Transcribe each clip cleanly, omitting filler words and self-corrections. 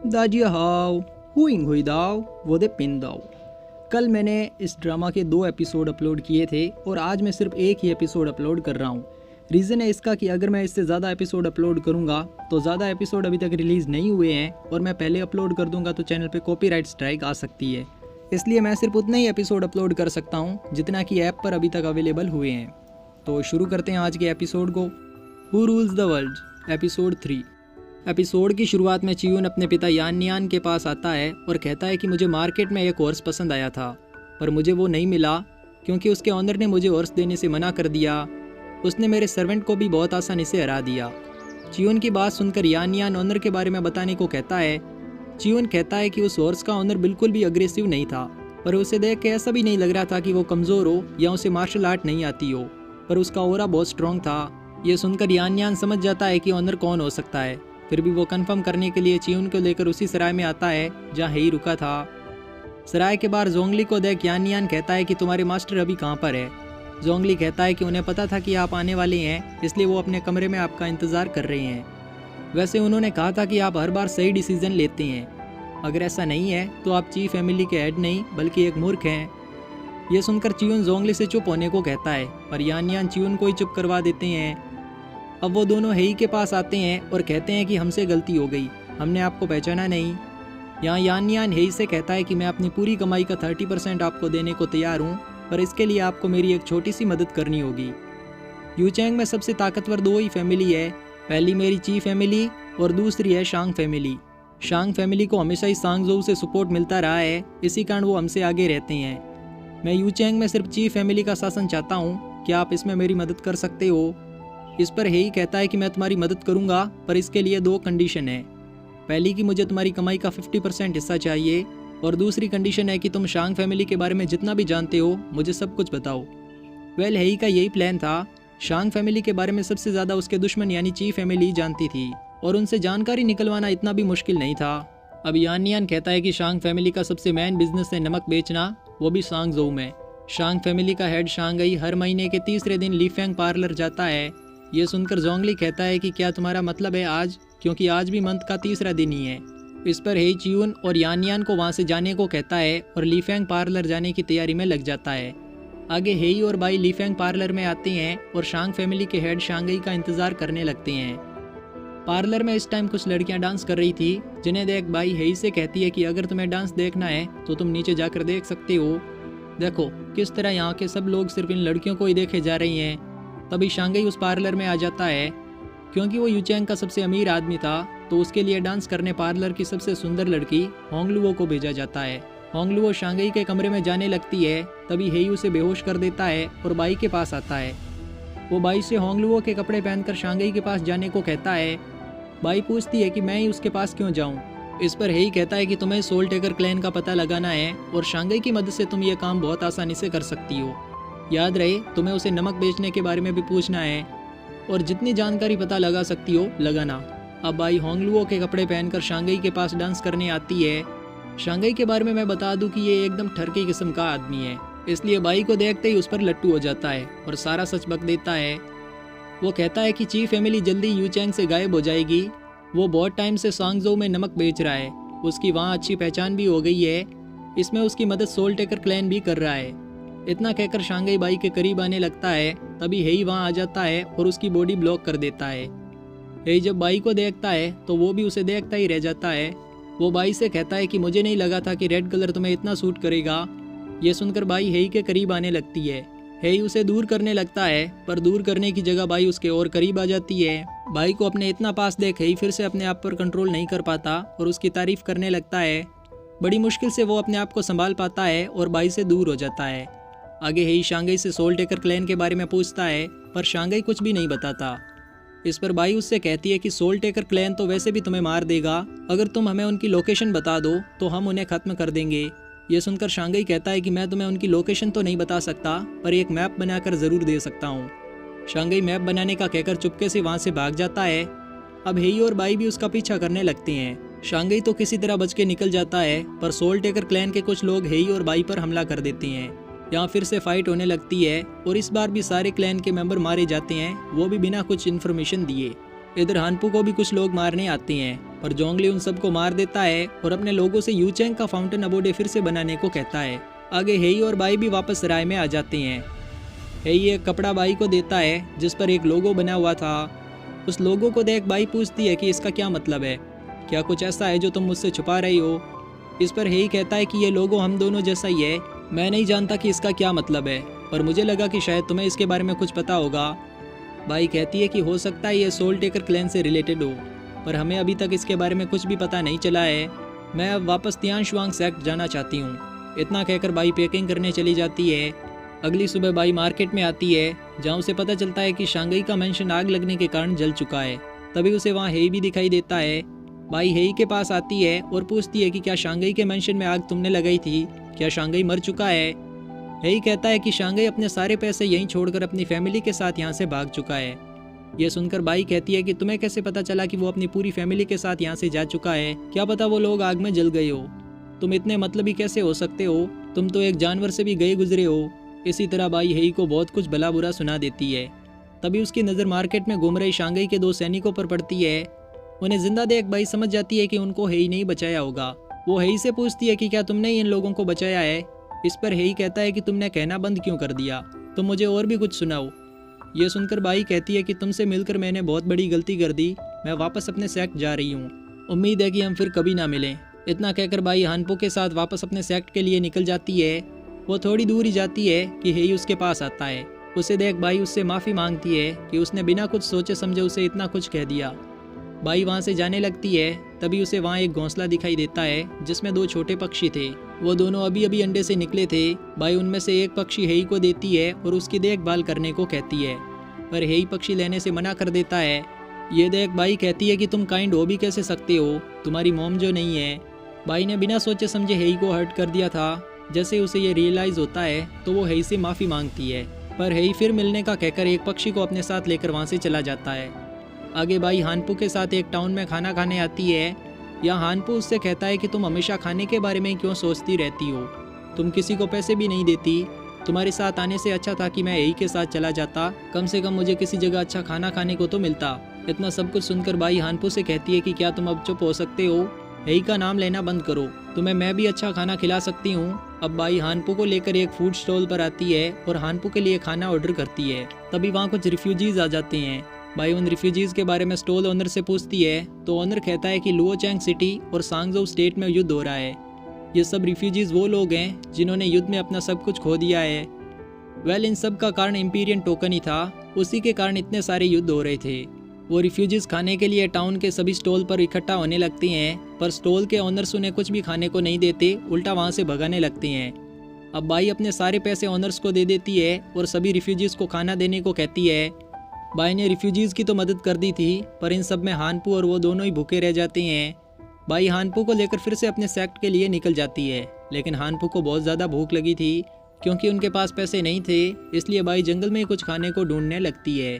दाजिया how हुइंग हुई दाओ वो दे पिन दाओ। कल मैंने इस ड्रामा के 2 एपिसोड अपलोड किए थे और आज मैं सिर्फ एक ही एपिसोड अपलोड कर रहा हूँ। रीज़न है इसका कि अगर मैं इससे ज़्यादा एपिसोड अपलोड करूँगा तो ज़्यादा एपिसोड अभी तक रिलीज़ नहीं हुए हैं और मैं पहले अपलोड कर दूँगा तो चैनल पे कॉपीराइट स्ट्राइक आ सकती है। इसलिए मैं सिर्फ उतने ही एपिसोड अपलोड कर सकता हूँ जितना कि ऐप पर अभी तक अवेलेबल हुए हैं। तो शुरू करते हैं आज के एपिसोड को। Who rules the world episode 3। Episode की शुरुआत में चियून अपने पिता यान नियान के पास आता है और कहता है कि मुझे मार्केट में एक हॉर्स पसंद आया था पर मुझे वो नहीं मिला क्योंकि उसके ऑनर ने मुझे हॉर्स देने से मना कर दिया। उसने मेरे सर्वेंट को भी बहुत आसानी से हरा दिया। चियून की बात सुनकर यान नियान ऑनर के बारे में बताने को कहता है। चियून कहता है कि उस हॉर्स का ऑनर बिल्कुल भी अग्रेसिव नहीं था, पर उसे देख के ऐसा भी नहीं लग रहा था कि वो कमज़ोर हो या उसे मार्शल आर्ट नहीं आती हो, पर उसका ऑरा बहुत स्ट्रॉन्ग था। ये सुनकर यान नियान समझ जाता है कि ऑनर कौन हो सकता है। फिर भी वो कंफर्म करने के लिए चियून को लेकर उसी सराय में आता है जहाँ हेई रुका था। सराय के बाहर जोंगली को देख यान नियान कहता है कि तुम्हारे मास्टर अभी कहाँ पर है। जोंगली कहता है कि उन्हें पता था कि आप आने वाले हैं, इसलिए वो अपने कमरे में आपका इंतज़ार कर रहे हैं। वैसे उन्होंने कहा था कि आप हर बार सही डिसीजन लेते हैं। अगर ऐसा नहीं है तो आप ची फैमिली के हेड नहीं बल्कि एक मूर्ख हैं। ये सुनकर चियून जोंगली से चुप होने को कहता है पर यान नियान चियून को ही चुप करवा देते हैं। अब वो दोनों हेई के पास आते हैं और कहते हैं कि हमसे गलती हो गई, हमने आपको पहचाना नहीं। यहाँ यान नियान हेई से कहता है कि मैं अपनी पूरी कमाई का 30% आपको देने को तैयार हूँ, पर इसके लिए आपको मेरी एक छोटी सी मदद करनी होगी। यूचैंग में सबसे ताकतवर 2 ही फैमिली है, पहली मेरी ची फैमिली और दूसरी है शांग फैमिली। शांग फैमिली को हमेशा ही सांगजोऊ से सपोर्ट मिलता रहा है, इसी कारण वो हमसे आगे रहते हैं। मैं यूचैंग में सिर्फ ची फैमिली का शासन चाहता हूँ, क्या आप इसमें मेरी मदद कर सकते हो? इस पर हेई कहता है कि मैं तुम्हारी मदद करूंगा, पर इसके लिए 2 कंडीशन है। पहली कि मुझे तुम्हारी कमाई का 50% हिस्सा चाहिए और दूसरी कंडीशन है कि तुम शांग फैमिली के बारे में जितना भी जानते हो मुझे सब कुछ बताओ। वेल हेई का यही प्लान था। शांग फैमिली के बारे में सबसे ज़्यादा उसके दुश्मन यानी ची फैमिली जानती थी और उनसे जानकारी निकलवाना इतना भी मुश्किल नहीं था। अब यान नियान कहता है कि शांग फैमिली का सबसे मेन बिजनेस है नमक बेचना, वो भी सांगजोऊ में। शांग फैमिली का हेड शांगई हर महीने के तीसरे दिन लीफेंग पार्लर जाता है। ये सुनकर जोंगली कहता है कि क्या तुम्हारा मतलब है आज, क्योंकि आज भी मंथ का तीसरा दिन ही है। इस पर हेई चियून और यान नियान को वहाँ से जाने को कहता है और लीफेंग पार्लर जाने की तैयारी में लग जाता है। आगे हेई और बाई लीफेंग पार्लर में आते हैं और शांग फैमिली के हेड शांगई का इंतज़ार करने लगते हैं। पार्लर में इस टाइम कुछ लड़कियां डांस कर रही थी, जिन्हें देख बाई हेई से कहती है कि अगर तुम्हें डांस देखना है तो तुम नीचे जाकर देख सकते हो। देखो किस तरह यहाँ के सब लोग सिर्फ इन लड़कियों को ही देखे जा रही हैं। तभी शांगई उस पार्लर में आ जाता है। क्योंकि वो यूचैंग का सबसे अमीर आदमी था तो उसके लिए डांस करने पार्लर की सबसे सुंदर लड़की होंगलुओ को भेजा जाता है। होंगलुओ शांगई के कमरे में जाने लगती है, तभी हेई उसे बेहोश कर देता है और बाई के पास आता है। वो बाई से होंगलुओ के कपड़े पहनकर शांगई के पास जाने को कहता है। बाई पूछती है कि मैं ही उसके पास क्यों जाऊँ। इस पर हेई कहता है कि तुम्हें सोल टेकर क्लैन का पता लगाना है और शांगई की मदद से तुम ये काम बहुत आसानी से कर सकती हो। याद रहे तुम्हें उसे नमक बेचने के बारे में भी पूछना है और जितनी जानकारी पता लगा सकती हो लगाना। अब बाई होंगलुओ के कपड़े पहनकर शांगई के पास डांस करने आती है। शांगई के बारे में मैं बता दूं कि ये एकदम ठरकी किस्म का आदमी है, इसलिए बाई को देखते ही उस पर लट्टू हो जाता है और सारा सच बक देता है। वो कहता है कि ची फैमिली जल्दी यूचैंग से गायब हो जाएगी। वो बहुत टाइम से सांगजोऊ में नमक बेच रहा है, उसकी वहाँ अच्छी पहचान भी हो गई है, इसमें उसकी मदद सोल टेकर क्लैन भी कर रहा है। इतना कहकर शांगई बाई के करीब आने लगता है, तभी हेई वहाँ आ जाता है और उसकी बॉडी ब्लॉक कर देता है। हेई जब बाई को देखता है तो वो भी उसे देखता ही रह जाता है। वो बाई से कहता है कि मुझे नहीं लगा था कि रेड कलर तुम्हें इतना सूट करेगा। ये सुनकर बाई हेई के करीब आने लगती है। हेई उसे दूर करने लगता है, पर दूर करने की जगह बाई उसके और करीब आ जाती है। बाई को अपने इतना पास देख हेई फिर से अपने आप पर कंट्रोल नहीं कर पाता और उसकी तारीफ करने लगता है। बड़ी मुश्किल से वो अपने आप को संभाल पाता है और बाई से दूर हो जाता है। आगे हेई शांगई से सोल टेकर क्लैन के बारे में पूछता है, पर शांगई कुछ भी नहीं बताता। इस पर बाई उससे कहती है कि सोल टेकर क्लैन तो वैसे भी तुम्हें मार देगा, अगर तुम हमें उनकी लोकेशन बता दो तो हम उन्हें खत्म कर देंगे। ये सुनकर शांगई कहता है कि मैं तुम्हें उनकी लोकेशन तो नहीं बता सकता, पर एक मैप बनाकर ज़रूर दे सकता हूँ। शांगई मैप बनाने का कहकर चुपके से वहाँ से भाग जाता है। अब हेई और बाई भी उसका पीछा करने लगते हैं। शांगई तो किसी तरह बच के निकल जाता है, पर सोल टेकर क्लैन के कुछ लोग हेई और बाई पर हमला कर देते हैं। यहाँ फिर से फाइट होने लगती है और इस बार भी सारे क्लैन के मेंबर मारे जाते हैं, वो भी बिना कुछ इन्फॉर्मेशन दिए। इधर हानपू को भी कुछ लोग मारने आते हैं। और जोंगली उन सबको मार देता है और अपने लोगों से यूचेंग का फाउंटेन अबोडे फिर से बनाने को कहता है। आगे हेई और बाई भी वापस सराय में आ जाते हैं। हेई एक कपड़ा बाई को देता है जिस पर एक लोगो बना हुआ था। उस लोगो को देख बाई पूछती है कि इसका क्या मतलब है, क्या कुछ ऐसा है जो तुम मुझसे छुपा रही हो। इस पर हेई कहता है कि ये लोगो हम दोनों जैसा ही है, मैं नहीं जानता कि इसका क्या मतलब है, पर मुझे लगा कि शायद तुम्हें इसके बारे में कुछ पता होगा। बाई कहती है कि हो सकता है ये सोल टेकर क्लैन से रिलेटेड हो, पर हमें अभी तक इसके बारे में कुछ भी पता नहीं चला है। मैं अब वापस तियानशुआंग सेक्ट जाना चाहती हूँ। इतना कहकर बाई पैकिंग करने चली जाती है। अगली सुबह बाई मार्केट में आती है जहाँ उसे पता चलता है कि शांघाई का मेंशन आग लगने के कारण जल चुका है। तभी उसे वहाँ हेई भी दिखाई देता है। बाई हेई के पास आती है और पूछती है कि क्या शांघाई के मेंशन में आग तुमने लगाई थी, क्या शांघाई मर चुका है। हेई कहता है कि शांघाई अपने सारे पैसे यहीं छोड़कर अपनी फैमिली के साथ यहाँ से भाग चुका है। यह सुनकर बाई कहती है कि तुम्हें कैसे पता चला कि वो अपनी पूरी फैमिली के साथ यहाँ से जा चुका है, क्या पता वो लोग आग में जल गए हो। तुम इतने मतलबी कैसे हो सकते हो, तुम तो एक जानवर से भी गए गुजरे हो। इसी तरह बाई हेई को बहुत कुछ भला बुरा सुना देती है। तभी उसकी नज़र मार्केट में घूम रही शांघाई के 2 सैनिकों पर पड़ती है। उन्हें जिंदा देख बाई समझ जाती है कि उनको हेई नहीं बचाया होगा। वो हेई से पूछती है कि क्या तुमने इन लोगों को बचाया है। इस पर हेई कहता है कि तुमने कहना बंद क्यों कर दिया, तुम मुझे और भी कुछ सुनाओ। ये सुनकर बाई कहती है कि तुमसे मिलकर मैंने बहुत बड़ी गलती कर दी, मैं वापस अपने सेक्ट जा रही हूँ, उम्मीद है कि हम फिर कभी ना मिलें। इतना कहकर बाई हानपो के साथ वापस अपने सेक्ट के लिए निकल जाती है। वो थोड़ी दूर ही जाती है कि हेई उसके पास आता है। उसे देख बाई उससे माफ़ी मांगती है कि उसने बिना कुछ सोचे समझे उसे इतना कुछ कह दिया। बाई वहाँ से जाने लगती है। तभी उसे वहाँ एक घोंसला दिखाई देता है जिसमें 2 छोटे पक्षी थे। वो दोनों अभी अभी अंडे से निकले थे। बाई उनमें से एक पक्षी हेई को देती है और उसकी देखभाल करने को कहती है, पर हेई पक्षी लेने से मना कर देता है। ये देख बाई कहती है कि तुम काइंड हो भी कैसे सकते हो, तुम्हारी मॉम जो नहीं है। बाई ने बिना सोचे समझे हेई को हर्ट कर दिया था। जैसे उसे ये रियलाइज़ होता है तो वो हेई से माफ़ी मांगती है, पर हेई फिर मिलने का कहकर एक पक्षी को अपने साथ लेकर वहाँ से चला जाता है। आगे बाई हानपू के साथ एक टाउन में खाना खाने आती है। यहाँ हानपू उससे कहता है कि तुम हमेशा खाने के बारे में क्यों सोचती रहती हो, तुम किसी को पैसे भी नहीं देती, तुम्हारे साथ आने से अच्छा था कि मैं हेई के साथ चला जाता, कम से कम मुझे किसी जगह अच्छा खाना खाने को तो मिलता। इतना सब कुछ सुनकर बाई हानपू से कहती है कि क्या तुम अब चुप हो सकते हो, हेई का नाम लेना बंद करो, तुम्हें मैं भी अच्छा खाना खिला सकती हूँ। अब बाई हानपू को लेकर एक फूड स्टॉल पर आती है और हानपू के लिए खाना ऑर्डर करती है। तभी वहाँ कुछ रिफ्यूजीज आ जाते हैं। बाई उन रिफ्यूजीज के बारे में स्टॉल ओनर से पूछती है तो ओनर कहता है कि लुओचैंग सिटी और सांगजो स्टेट में युद्ध हो रहा है। ये सब रिफ्यूजीज वो लोग हैं जिन्होंने युद्ध में अपना सब कुछ खो दिया है। वेल, इन सब का कारण इम्पीरियन टोकन ही था, उसी के कारण इतने सारे युद्ध हो रहे थे। वो रिफ्यूजीज खाने के लिए टाउन के सभी स्टॉल पर इकट्ठा होने लगते हैं, पर स्टॉल के ओनर्स उन्हें कुछ भी खाने को नहीं देते, उल्टा वहाँ से भगाने लगते हैं। अब बाई अपने सारे पैसे ओनर्स को दे देती है और सभी रिफ्यूजीज को खाना देने को कहती है। बाई ने रिफ्यूजीज की तो मदद कर दी थी, पर इन सब में हानपू और वो दोनों ही भूखे रह जाते हैं। बाई हानपू को लेकर फिर से अपने सेक्ट के लिए निकल जाती है, लेकिन हानपू को बहुत ज़्यादा भूख लगी थी। क्योंकि उनके पास पैसे नहीं थे, इसलिए बाई जंगल में कुछ खाने को ढूंढने लगती है।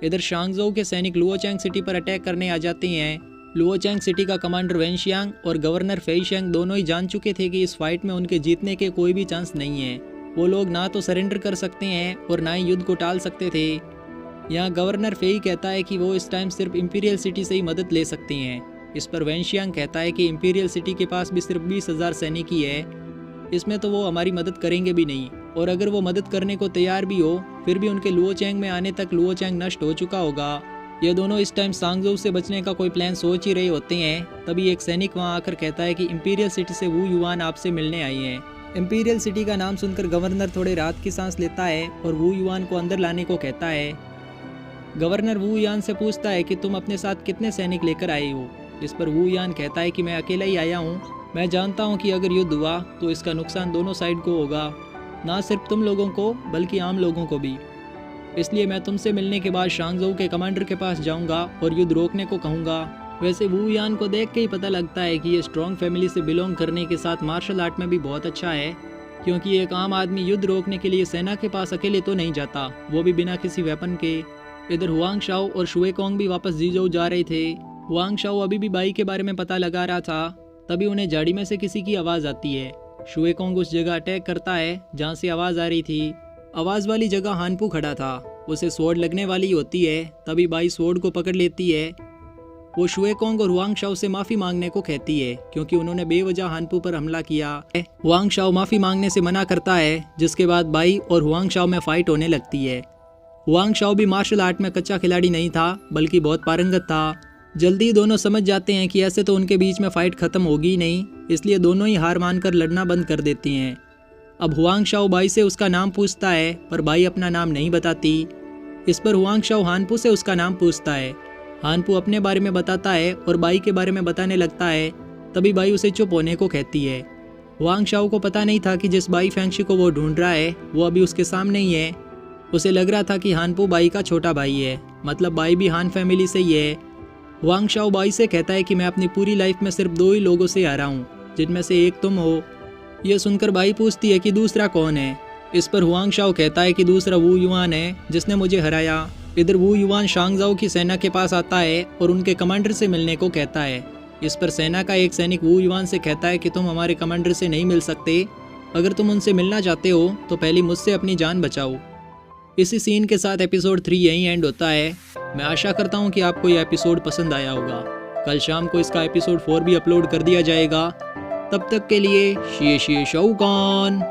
इधर शांगजोउ के सैनिक लुओचैंग सिटी पर अटैक करने आ जाते हैं। लुओचैंग सिटी का कमांडर वेनशियांग और गवर्नर फेईशेंग दोनों ही जान चुके थे कि इस फाइट में उनके जीतने के कोई भी चांस नहीं है। वो लोग ना तो सरेंडर कर सकते हैं और ना ही युद्ध को टाल सकते थे। यहाँ गवर्नर फेई कहता है कि वो इस टाइम सिर्फ इंपीरियल सिटी से ही मदद ले सकते हैं। इस पर वेनशियांग कहता है कि इंपीरियल सिटी के पास भी सिर्फ 20,000 सैनिक ही है, इसमें तो वो हमारी मदद करेंगे भी नहीं, और अगर वो मदद करने को तैयार भी हो फिर भी उनके लुओचैंग में आने तक लुओचैंग नष्ट हो चुका होगा। ये दोनों इस टाइम सांगजोउ से बचने का कोई प्लान सोच ही रहे होते हैं। तभी एक सैनिक वहाँ आकर कहता है कि इंपीरियल सिटी से वू युआन आपसे मिलने आई हैं। इंपीरियल सिटी का नाम सुनकर गवर्नर थोड़े राहत की सांस लेता है और वू युआन को अंदर लाने को कहता है। गवर्नर वू युआन से पूछता है कि तुम अपने साथ कितने सैनिक लेकर आए हो। इस पर वू युआन कहता है कि मैं अकेला ही आया हूँ, मैं जानता हूँ कि अगर युद्ध हुआ तो इसका नुकसान दोनों साइड को होगा, ना सिर्फ तुम लोगों को बल्कि आम लोगों को भी। इसलिए मैं तुमसे मिलने के बाद शांगजोउ के कमांडर के पास जाऊंगा और युद्ध रोकने को कहूँगा। वैसे वू युआन को देख के ही पता लगता है कि ये स्ट्रॉन्ग फैमिली से बिलोंग करने के साथ मार्शल आर्ट में भी बहुत अच्छा है, क्योंकि एक आम आदमी युद्ध रोकने के लिए सेना के पास अकेले तो नहीं जाता, वो भी बिना किसी वेपन के। इधर हुआंग शाओ और शुए कोंग भी वापस जीजोउ जा रहे थे। हुआंग शाओ अभी भी बाई के बारे में पता लगा रहा था, तभी उन्हें झाड़ी में से किसी की आवाज़ आती है। शुए कोंग उस जगह अटैक करता है जहाँ से आवाज़ आ रही थी। आवाज़ वाली जगह हानपू खड़ा था, उसे स्वॉर्ड लगने वाली होती है। तभी बाई स्वॉर्ड को पकड़ लेती है। वो शुएकोंग और हुआंग शाओ से माफ़ी मांगने को कहती है क्योंकि उन्होंने बेवजह हानपू पर हमला किया। हुआंग शाओ माफ़ी मांगने से मना करता है, जिसके बाद बाई और हुआंग शाओ में फाइट होने लगती है। हुआंग शाओ भी मार्शल आर्ट में कच्चा खिलाड़ी नहीं था, बल्कि बहुत पारंगत था। जल्दी दोनों समझ जाते हैं कि ऐसे तो उनके बीच में फ़ाइट ख़त्म होगी ही नहीं, इसलिए दोनों ही हार मानकर लड़ना बंद कर देती हैं। अब हुआंग शाओ बाई से उसका नाम पूछता है, पर बाई अपना नाम नहीं बताती। इस पर हुआंग शाओ हानपू से उसका नाम पूछता है। हानपू अपने बारे में बताता है और बाई के बारे में बताने लगता है। तभी बाई उसे चुप होने को कहती है। हुआंग शाओ को पता नहीं था कि जिस बाई फेंगशी को वो ढूंढ रहा है वो अभी उसके सामने ही है। उसे लग रहा था कि हानपू बाई का छोटा भाई है, मतलब बाई भी हान फैमिली से ही है। हुआंग शाओ बाई से कहता है कि मैं अपनी पूरी लाइफ में सिर्फ 2 ही लोगों से हारा हूँ, जिनमें से एक तुम हो। यह सुनकर बाई पूछती है कि दूसरा कौन है। इस पर हुआंग शाओ कहता है कि दूसरा वू युआन है, जिसने मुझे हराया। इधर वू युआन शांगजाओ की सेना के पास आता है और उनके कमांडर से मिलने को कहता है। इस पर सेना का एक सैनिक वू युआन से कहता है कि तुम हमारे कमांडर से नहीं मिल सकते, अगर तुम उनसे मिलना चाहते हो तो पहले मुझसे अपनी जान बचाओ। इसी सीन के साथ एपिसोड 3 यहीं एंड होता है। मैं आशा करता हूँ कि आपको यह एपिसोड पसंद आया होगा। कल शाम को इसका एपिसोड 4 भी अपलोड कर दिया जाएगा। तब तक के लिए शिए शिए शाओकान।